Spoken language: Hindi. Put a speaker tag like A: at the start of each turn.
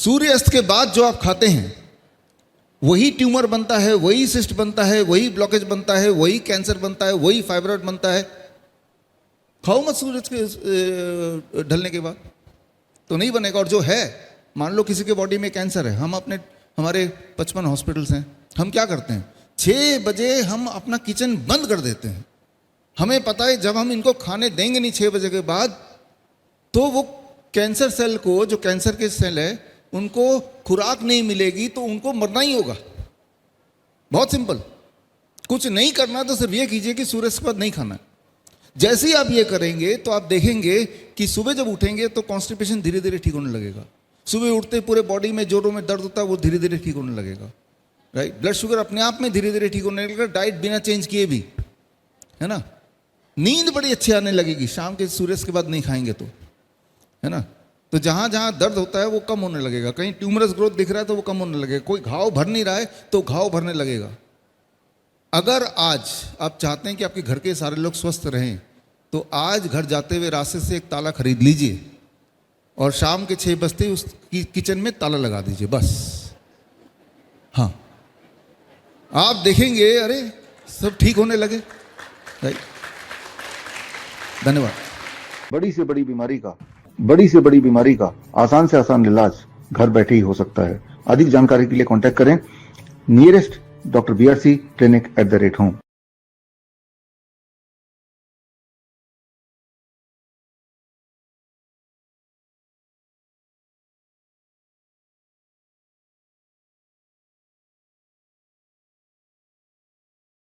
A: सूर्यास्त के बाद जो आप खाते हैं वही ट्यूमर बनता है, वही सिस्ट बनता है, वही ब्लॉकेज बनता है, वही कैंसर बनता है, वही फाइब्रॉइड बनता है। खाओ मत सूरज के ढलने के बाद, तो नहीं बनेगा। और जो है, मान लो किसी के बॉडी में कैंसर है, हमारे 55 हॉस्पिटल्स हैं, हम क्या करते हैं 6 बजे हम अपना किचन बंद कर देते हैं। हमें पता है जब हम इनको खाने देंगे नहीं 6 बजे के बाद, तो वो कैंसर सेल को, जो कैंसर के सेल है, उनको खुराक नहीं मिलेगी तो उनको मरना ही होगा। बहुत सिंपल, कुछ नहीं करना तो सिर्फ ये कीजिए कि सूरज के बाद नहीं खाना है। जैसे ही आप ये करेंगे तो आप देखेंगे कि सुबह जब उठेंगे तो कॉन्स्टिपेशन धीरे धीरे ठीक होने लगेगा। सुबह उठते पूरे बॉडी में जोड़ों में दर्द होता है, वो धीरे धीरे ठीक होने लगेगा। राइट, ब्लड शुगर अपने आप में धीरे धीरे ठीक होने लगेगा, डाइट बिना चेंज किए भी, है ना। नींद बड़ी अच्छी आने लगेगी शाम के सूरज के बाद नहीं खाएंगे तो, है ना। तो जहां जहां दर्द होता है वो कम होने लगेगा, कहीं ट्यूमरस ग्रोथ दिख रहा है तो वो कम होने लगेगा, कोई घाव भर नहीं रहा है तो घाव भरने लगेगा। अगर आज आप चाहते हैं कि आपके घर के सारे लोग स्वस्थ रहें, तो आज घर जाते हुए रास्ते से एक ताला खरीद लीजिए और शाम के 6 बजते ही उस किचन में ताला लगा दीजिए, बस। हाँ, आप देखेंगे अरे सब ठीक होने लगे। राइट, धन्यवाद।
B: बड़ी से बड़ी बीमारी का आसान से आसान इलाज घर बैठे ही हो सकता है। अधिक जानकारी के लिए कांटेक्ट करें nearest doctor BRC clinic @home।